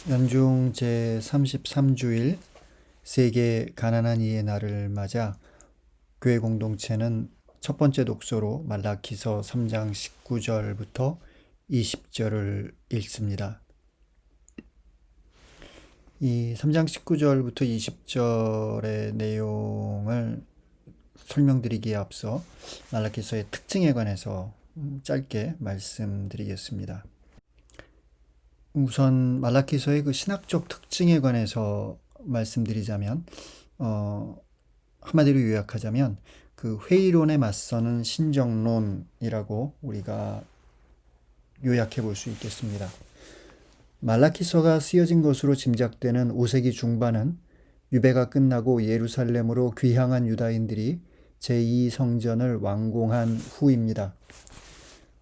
연중 제33주일 세계 가난한 이의 날을 맞아 교회 공동체는 첫 번째 독서로 말라기서 3장 19절부터 20절을 읽습니다. 이 3장 19절부터 20절의 내용을 설명드리기에 앞서 말라기서의 특징에 관해서 짧게 말씀드리겠습니다. 우선 말라기서의 그 신학적 특징에 관해서 말씀드리자면 한마디로 요약하자면 그 회의론에 맞서는 신정론이라고 우리가 요약해 볼 수 있겠습니다. 말라기서가 쓰여진 것으로 짐작되는 5세기 중반은 유배가 끝나고 예루살렘으로 귀향한 유다인들이 제2성전을 완공한 후입니다.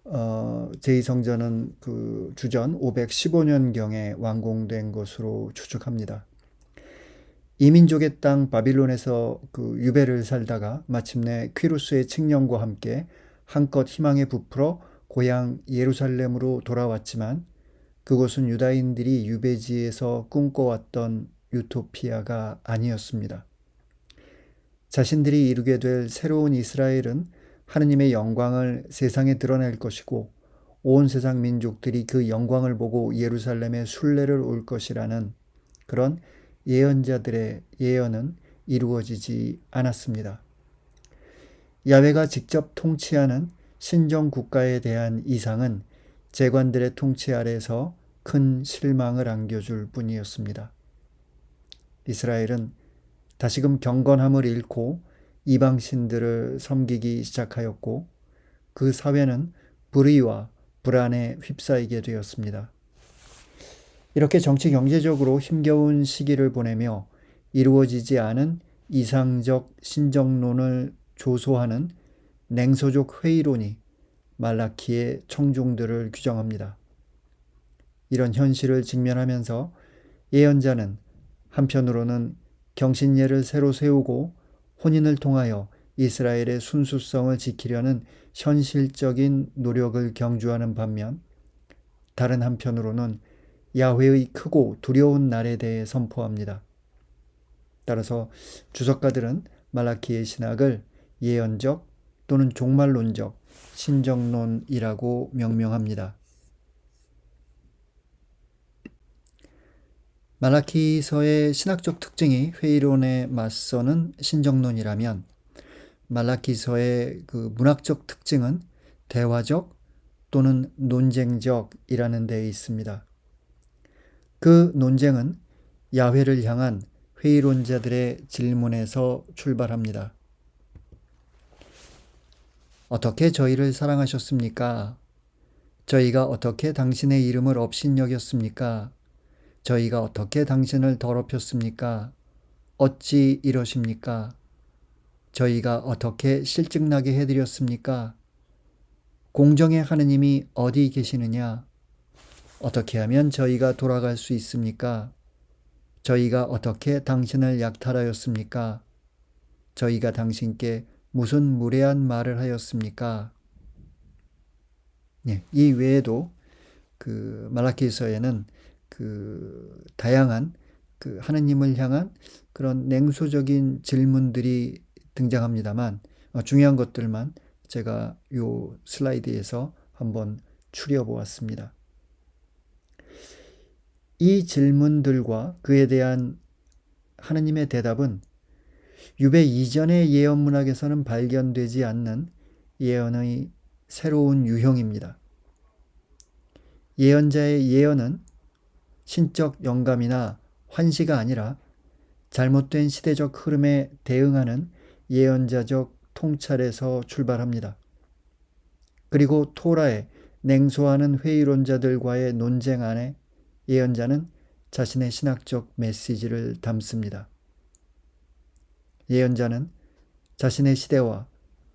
제2성전은 그 주전 515년경에 완공된 것으로 추측합니다. 이민족의 땅 바빌론에서 그 유배를 살다가 마침내 퀴루스의 칙령과 함께 한껏 희망에 부풀어 고향 예루살렘으로 돌아왔지만 그곳은 유다인들이 유배지에서 꿈꿔왔던 유토피아가 아니었습니다. 자신들이 이루게 될 새로운 이스라엘은 하느님의 영광을 세상에 드러낼 것이고 온 세상 민족들이 그 영광을 보고 예루살렘에 순례를 올 것이라는 그런 예언자들의 예언은 이루어지지 않았습니다. 야훼가 직접 통치하는 신정 국가에 대한 이상은 재관들의 통치 아래서 큰 실망을 안겨줄 뿐이었습니다. 이스라엘은 다시금 경건함을 잃고 이방신들을 섬기기 시작하였고 그 사회는 불의와 불안에 휩싸이게 되었습니다. 이렇게 정치 경제적으로 힘겨운 시기를 보내며 이루어지지 않은 이상적 신정론을 조소하는 냉소적 회의론이 말라키의 청중들을 규정합니다. 이런 현실을 직면하면서 예언자는 한편으로는 경신례를 새로 세우고 혼인을 통하여 이스라엘의 순수성을 지키려는 현실적인 노력을 경주하는 반면 다른 한편으로는 야훼의 크고 두려운 날에 대해 선포합니다. 따라서 주석가들은 말라키의 신학을 예언적 또는 종말론적 신정론이라고 명명합니다. 말라키서의 신학적 특징이 회의론에 맞서는 신정론이라면 말라키서의 그 문학적 특징은 대화적 또는 논쟁적이라는 데에 있습니다. 그 논쟁은 야훼를 향한 회의론자들의 질문에서 출발합니다. 어떻게 저희를 사랑하셨습니까? 저희가 어떻게 당신의 이름을 업신여겼습니까? 저희가 어떻게 당신을 더럽혔습니까? 어찌 이러십니까? 저희가 어떻게 실증나게 해드렸습니까? 공정의 하느님이 어디 계시느냐? 어떻게 하면 저희가 돌아갈 수 있습니까? 저희가 어떻게 당신을 약탈하였습니까? 저희가 당신께 무슨 무례한 말을 하였습니까? 이 외에도 그 말라기서에는 그 다양한 그 하느님을 향한 그런 냉소적인 질문들이 등장합니다만 중요한 것들만 제가 요 슬라이드에서 한번 추려보았습니다. 이 질문들과 그에 대한 하느님의 대답은 유배 이전의 예언 문학에서는 발견되지 않는 예언의 새로운 유형입니다. 예언자의 예언은 신적 영감이나 환시가 아니라 잘못된 시대적 흐름에 대응하는 예언자적 통찰에서 출발합니다. 그리고 토라에 냉소하는 회의론자들과의 논쟁 안에 예언자는 자신의 신학적 메시지를 담습니다. 예언자는 자신의 시대와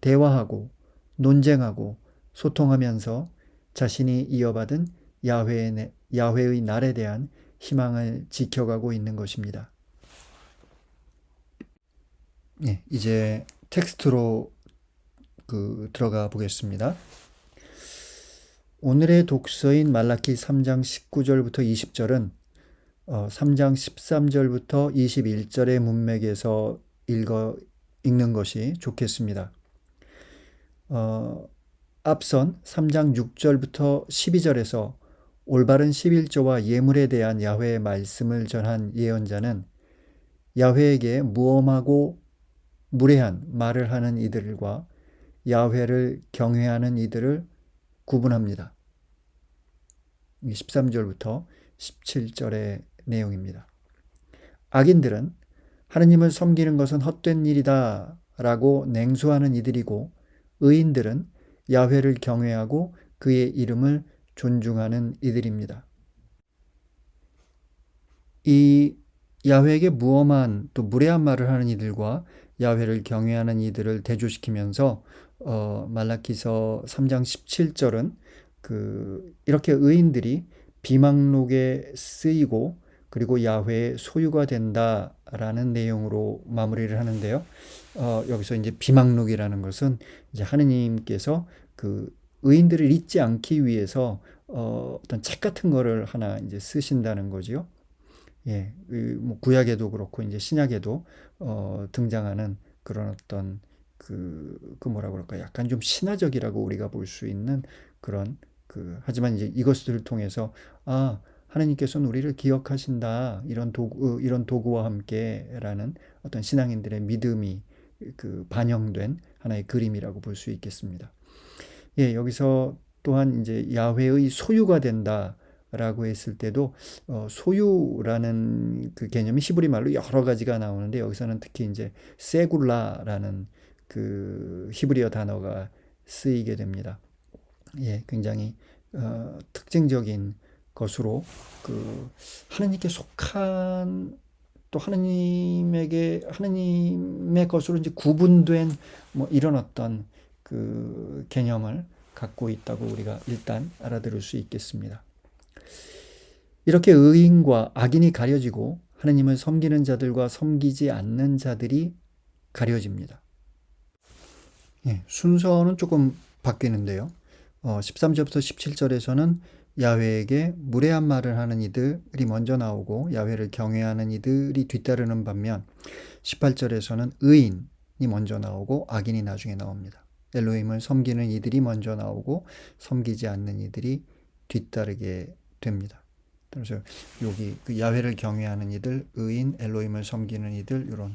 대화하고 논쟁하고 소통하면서 자신이 이어받은 야훼의 날에 대한 희망을 지켜가고 있는 것입니다. 이제 텍스트로 들어가 보겠습니다. 오늘의 독서인 말라기 3장 19절부터 20절은 3장 13절부터 21절의 문맥에서 읽는 것이 좋겠습니다. 앞선 3장 6절부터 12절에서 올바른 11조와 예물에 대한 야훼의 말씀을 전한 예언자는 야훼에게 무엄하고 무례한 말을 하는 이들과 야훼를 경외하는 이들을 구분합니다. 13절부터 17절의 내용입니다. 악인들은 하느님을 섬기는 것은 헛된 일이다 라고 냉소하는 이들이고, 의인들은 야훼를 경외하고 그의 이름을 존중하는 이들입니다. 이 야훼에게 무엄한 또 무례한 말을 하는 이들과 야훼를 경외하는 이들을 대조시키면서 말라기서 3장 17절은 이렇게 의인들이 비망록에 쓰이고 그리고 야훼의 소유가 된다라는 내용으로 마무리를 하는데요. 여기서 이제 비망록이라는 것은 이제 하느님께서 의인들을 잊지 않기 위해서 어떤 책 같은 거를 하나 이제 쓰신다는 거지요. 예, 뭐 구약에도 그렇고 이제 신약에도 등장하는 그런 어떤 뭐라 그럴까, 약간 좀 신화적이라고 우리가 볼 수 있는 그런 하지만 이제 이것들을 통해서 하나님께서는 우리를 기억하신다, 이런 도구와 함께라는 어떤 신앙인들의 믿음이 반영된 하나의 그림이라고 볼 수 있겠습니다. 예, 여기서 또한 이제 야훼의 소유가 된다라고 했을 때도 소유라는 개념이 히브리 말로 여러 가지가 나오는데, 여기서는 특히 이제 세굴라라는 히브리어 단어가 쓰이게 됩니다. 예, 굉장히 특징적인 것으로 하느님께 속한, 또 하느님의 것으로 이제 구분된 뭐 이런 어떤 개념을 갖고 있다고 우리가 일단 알아들을 수 있겠습니다. 이렇게 의인과 악인이 가려지고 하느님을 섬기는 자들과 섬기지 않는 자들이 가려집니다. 예, 순서는 조금 바뀌는데요. 13절부터 17절에서는 야훼에게 무례한 말을 하는 이들이 먼저 나오고 야훼를 경외하는 이들이 뒤따르는 반면, 18절에서는 의인이 먼저 나오고 악인이 나중에 나옵니다. 엘로힘을 섬기는 이들이 먼저 나오고 섬기지 않는 이들이 뒤따르게 됩니다. 그래서 여기 야훼를 경외하는 이들, 의인, 엘로힘을 섬기는 이들, 이런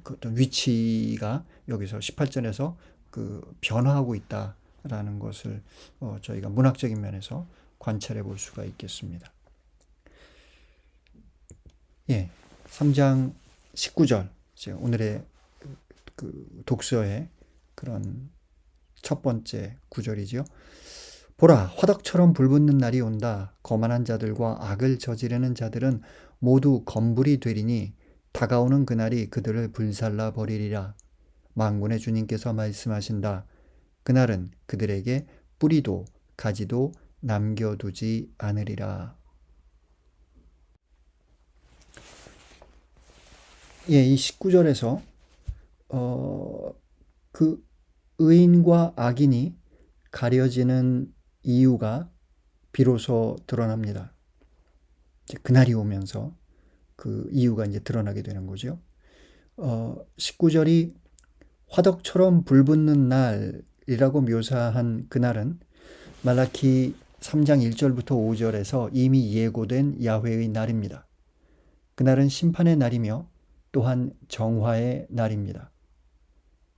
어떤 위치가 여기서 18절에서 변화하고 있다라는 것을 저희가 문학적인 면에서 관찰해 볼 수가 있겠습니다. 예, 3장 19절, 오늘의 독서의 그런 첫 번째 구절이죠. 보라, 화덕처럼 불붙는 날이 온다. 거만한 자들과 악을 저지르는 자들은 모두 검불이 되리니 다가오는 그날이 그들을 불살라 버리리라. 만군의 주님께서 말씀하신다. 그날은 그들에게 뿌리도 가지도 남겨두지 않으리라. 예, 이 19절에서 의인과 악인이 가려지는 이유가 비로소 드러납니다. 이제 그날이 오면서 이유가 이제 드러나게 되는 거죠. 19절이 화덕처럼 불붙는 날이라고 묘사한 그날은 말라키 3장 1절부터 5절에서 이미 예고된 야훼의 날입니다. 그날은 심판의 날이며 또한 정화의 날입니다.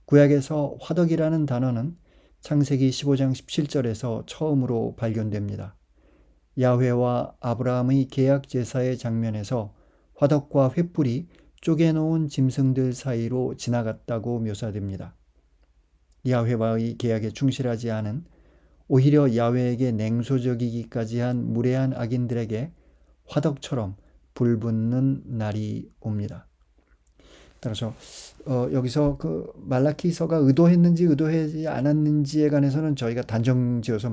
구약에서 화덕이라는 단어는 창세기 15장 17절에서 처음으로 발견됩니다. 야훼와 아브라함의 계약 제사의 장면에서 화덕과 횃불이 쪼개놓은 짐승들 사이로 지나갔다고 묘사됩니다. 야훼와의 계약에 충실하지 않은, 오히려 야훼에게 냉소적이기까지 한 무례한 악인들에게 화덕처럼 불붙는 날이 옵니다. 따라서 여기서 말라키서가 의도했는지 의도하지 않았는지에 관해서는 저희가 단정지어서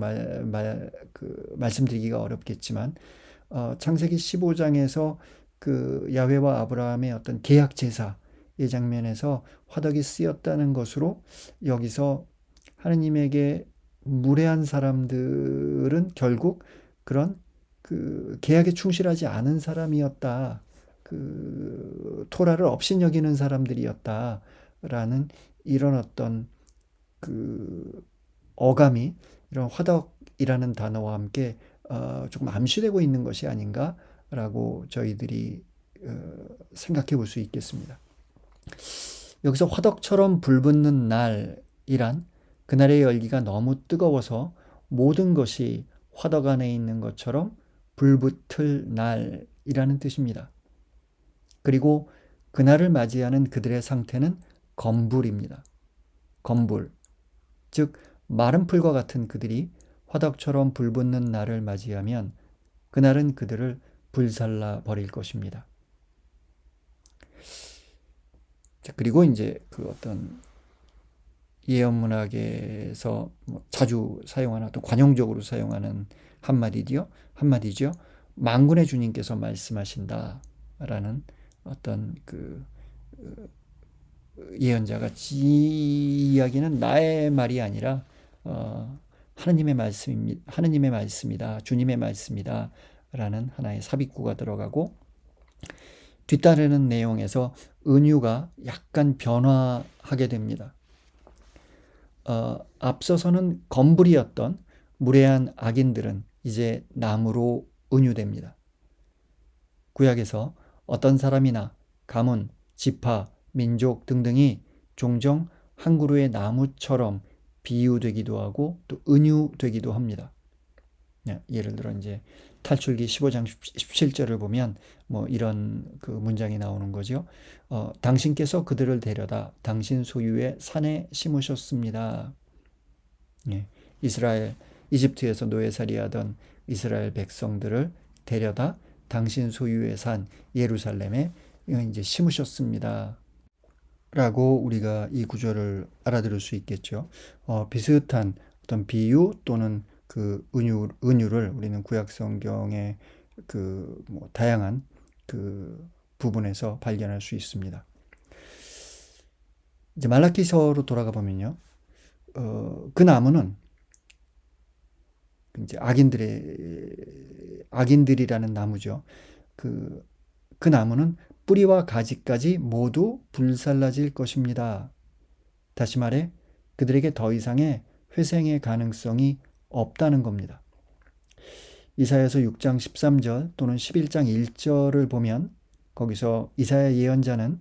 말씀드리기가 어렵겠지만, 창세기 15장에서 야훼와 아브라함의 어떤 계약 제사의 장면에서 화덕이 쓰였다는 것으로, 여기서 하느님에게 무례한 사람들은 결국 그런 그 계약에 충실하지 않은 사람이었다. 토라를 업신여기는 사람들이었다라는 이런 어떤 그 어감이 이런 화덕이라는 단어와 함께 조금 암시되고 있는 것이 아닌가라고 저희들이 생각해 볼 수 있겠습니다. 여기서 화덕처럼 불붙는 날이란 그날의 열기가 너무 뜨거워서 모든 것이 화덕 안에 있는 것처럼 불붙을 날이라는 뜻입니다. 그리고 그날을 맞이하는 그들의 상태는 검불입니다. 검불, 즉 마른 풀과 같은 그들이 화덕처럼 불붙는 날을 맞이하면 그날은 그들을 불살라 버릴 것입니다. 그리고 이제 그 어떤 예언문학에서 자주 사용하는 어떤 관용적으로 사용하는 한마디죠. 만군의 주님께서 말씀하신다라는 어떤 그 예언자가 이야기는 나의 말이 아니라 하느님의 말씀이다. 주님의 말씀이다. 라는 하나의 삽입구가 들어가고 뒤따르는 내용에서 은유가 약간 변화하게 됩니다. 앞서서는 검불이었던 무례한 악인들은 이제 나무로 은유됩니다. 구약에서 어떤 사람이나 가문, 지파, 민족 등등이 종종 한 그루의 나무처럼 비유되기도 하고 또 은유되기도 합니다. 예를 들어 이제 탈출기 15장 17절을 보면 뭐 이런 그 문장이 나오는 거죠. 당신께서 그들을 데려다 당신 소유의 산에 심으셨습니다. 이집트에서 노예살이하던 이스라엘 백성들을 데려다 당신 소유의 산 예루살렘에 이제 심으셨습니다. 라고 우리가 이 구절을 알아들을 수 있겠죠. 비슷한 어떤 비유 또는 그 은유를 우리는 구약 성경의 다양한 그 부분에서 발견할 수 있습니다. 이제 말라기서로 돌아가 보면요. 그 나무는 이제 악인들이라는 나무죠. 그 나무는 뿌리와 가지까지 모두 불살라질 것입니다. 다시 말해 그들에게 더 이상의 회생의 가능성이 없다는 겁니다. 이사야서 6장 13절 또는 11장 1절을 보면 거기서 이사야 예언자는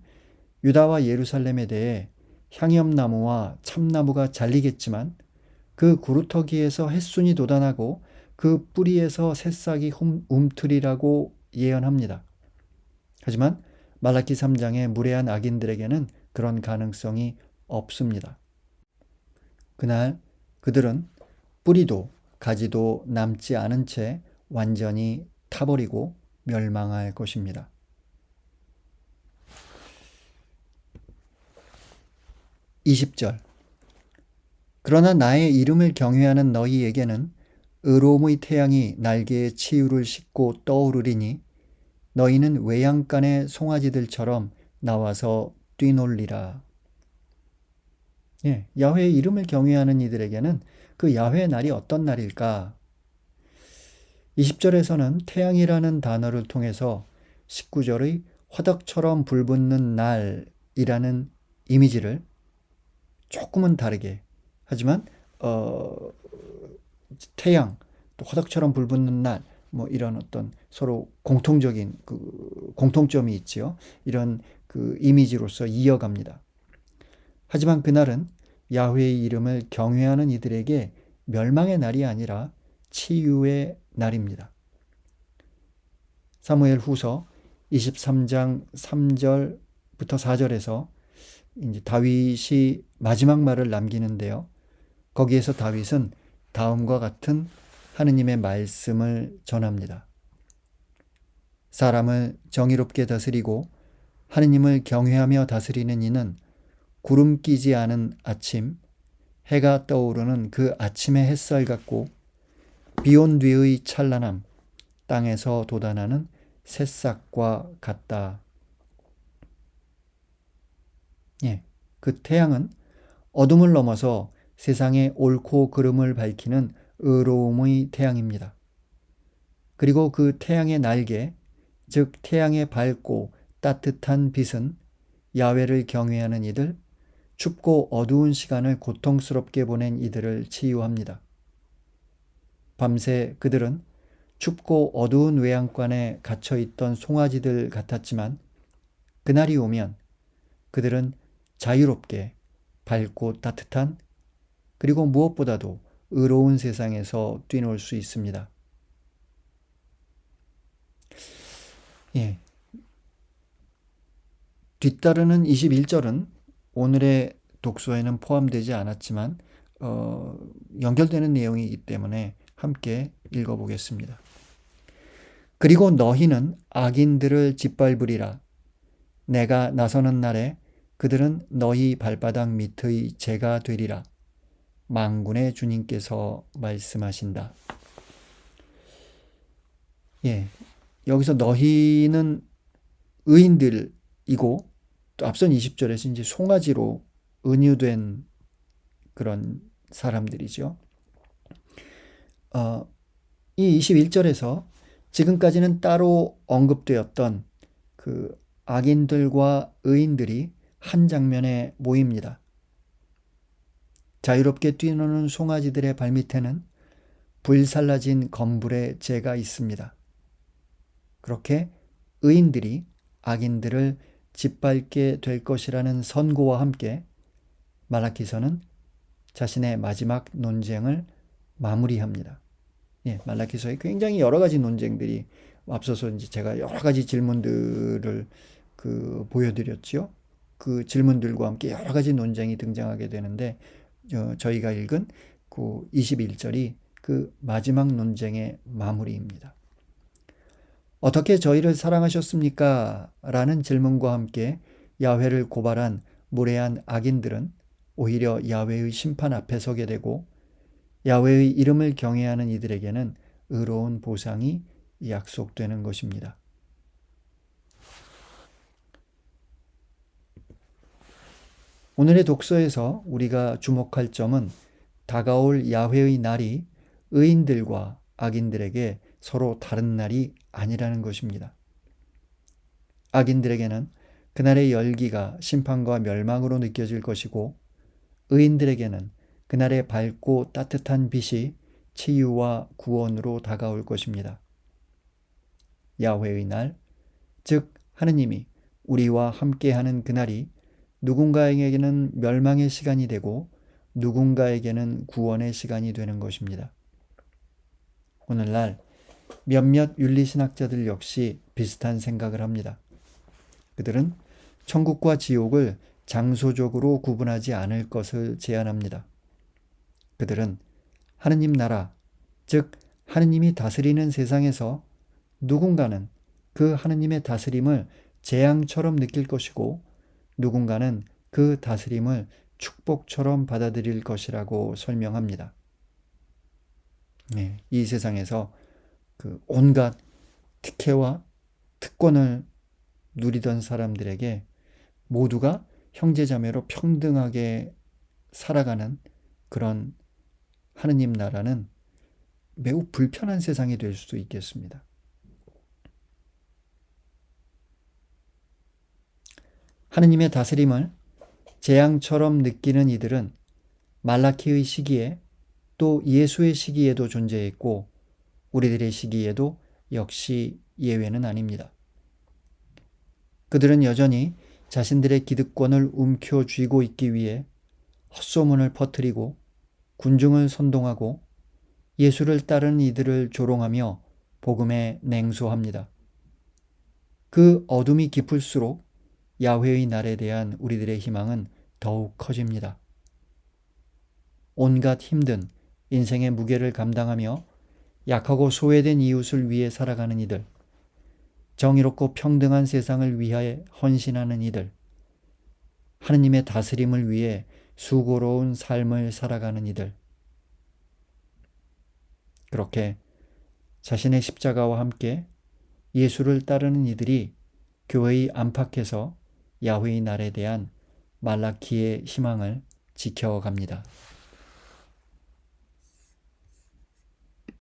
유다와 예루살렘에 대해 향염나무와 참나무가 잘리겠지만 그 구루터기에서 햇순이 돋아나고 그 뿌리에서 새싹이 움트리라고 예언합니다. 하지만 말라기 3장의 무례한 악인들에게는 그런 가능성이 없습니다. 그날 그들은 뿌리도 가지도 남지 않은 채 완전히 타버리고 멸망할 것입니다. (20절) 그러나 나의 이름을 경외하는 너희에게는 의로움의 태양이 날개에 치유를 싣고 떠오르리니 너희는 외양간의 송아지들처럼 나와서 뛰놀리라. 야훼의 이름을 경외하는 이들에게는 그 야훼의 날이 어떤 날일까? 20절에서는 태양이라는 단어를 통해서 19절의 화덕처럼 불붙는 날이라는 이미지를 조금은 다르게 하지만 태양 또 화덕처럼 불붙는 날 뭐 이런 어떤 서로 공통적인 공통점이 있지요. 이런 이미지로서 이어갑니다. 하지만 그날은 야훼의 이름을 경외하는 이들에게 멸망의 날이 아니라 치유의 날입니다. 사무엘 후서 23장 3절부터 4절에서 이제 다윗이 마지막 말을 남기는데요. 거기에서 다윗은 다음과 같은 하느님의 말씀을 전합니다. 사람을 정의롭게 다스리고 하느님을 경외하며 다스리는 이는 구름 끼지 않은 아침, 해가 떠오르는 그 아침의 햇살 같고 비온 뒤의 찬란함, 땅에서 돋아나는 새싹과 같다. 그 태양은 어둠을 넘어서 세상의 옳고 그름을 밝히는 의로움의 태양입니다. 그리고 그 태양의 날개, 즉 태양의 밝고 따뜻한 빛은 야훼를 경외하는 이들, 춥고 어두운 시간을 고통스럽게 보낸 이들을 치유합니다. 밤새 그들은 춥고 어두운 외양간에 갇혀있던 송아지들 같았지만 그날이 오면 그들은 자유롭게 밝고 따뜻한, 그리고 무엇보다도 의로운 세상에서 뛰놀 수 있습니다. 예. 뒤따르는 21절은 오늘의 독서에는 포함되지 않았지만 연결되는 내용이기 때문에 함께 읽어보겠습니다. 그리고 너희는 악인들을 짓밟으리라. 내가 나서는 날에 그들은 너희 발바닥 밑의 재가 되리라. 만군의 주님께서 말씀하신다. 예, 여기서 너희는 의인들이고, 또 앞선 20절에서 이제 송아지로 은유된 그런 사람들이죠. 이 21절에서 지금까지는 따로 언급되었던 그 악인들과 의인들이 한 장면에 모입니다. 자유롭게 뛰노는 송아지들의 발밑에는 불살라진 검불의 재가 있습니다. 그렇게 의인들이 악인들을 짓밟게 될 것이라는 선고와 함께 말라기서는 자신의 마지막 논쟁을 마무리합니다. 예, 말라기서에 굉장히 여러 가지 논쟁들이, 앞서서 이제 제가 여러 가지 질문들을 보여드렸죠. 그 질문들과 함께 여러 가지 논쟁이 등장하게 되는데, 저희가 읽은 그 21절이 그 마지막 논쟁의 마무리입니다. 어떻게 저희를 사랑하셨습니까? 라는 질문과 함께 야훼를 고발한 무례한 악인들은 오히려 야훼의 심판 앞에 서게 되고, 야훼의 이름을 경외하는 이들에게는 의로운 보상이 약속되는 것입니다. 오늘의 독서에서 우리가 주목할 점은 다가올 야훼의 날이 의인들과 악인들에게 서로 다른 날이 아니라는 것입니다. 악인들에게는 그날의 열기가 심판과 멸망으로 느껴질 것이고, 의인들에게는 그날의 밝고 따뜻한 빛이 치유와 구원으로 다가올 것입니다. 야훼의 날, 즉 하느님이 우리와 함께하는 그날이 누군가에게는 멸망의 시간이 되고 누군가에게는 구원의 시간이 되는 것입니다. 오늘날 몇몇 윤리신학자들 역시 비슷한 생각을 합니다. 그들은 천국과 지옥을 장소적으로 구분하지 않을 것을 제안합니다. 그들은 하느님 나라, 즉 하느님이 다스리는 세상에서 누군가는 그 하느님의 다스림을 재앙처럼 느낄 것이고, 누군가는 그 다스림을 축복처럼 받아들일 것이라고 설명합니다. 네, 이 세상에서 그 온갖 특혜와 특권을 누리던 사람들에게 모두가 형제자매로 평등하게 살아가는 그런 하느님 나라는 매우 불편한 세상이 될 수도 있겠습니다. 하느님의 다스림을 재앙처럼 느끼는 이들은 말라키의 시기에, 또 예수의 시기에도 존재했고 우리들의 시기에도 역시 예외는 아닙니다. 그들은 여전히 자신들의 기득권을 움켜쥐고 있기 위해 헛소문을 퍼뜨리고 군중을 선동하고 예수를 따르는 이들을 조롱하며 복음에 냉소합니다. 그 어둠이 깊을수록 야훼의 날에 대한 우리들의 희망은 더욱 커집니다. 온갖 힘든 인생의 무게를 감당하며 약하고 소외된 이웃을 위해 살아가는 이들, 정의롭고 평등한 세상을 위하여 헌신하는 이들, 하느님의 다스림을 위해 수고로운 삶을 살아가는 이들, 그렇게 자신의 십자가와 함께 예수를 따르는 이들이 교회의 안팎에서 야훼의 날에 대한 말라키의 희망을 지켜갑니다.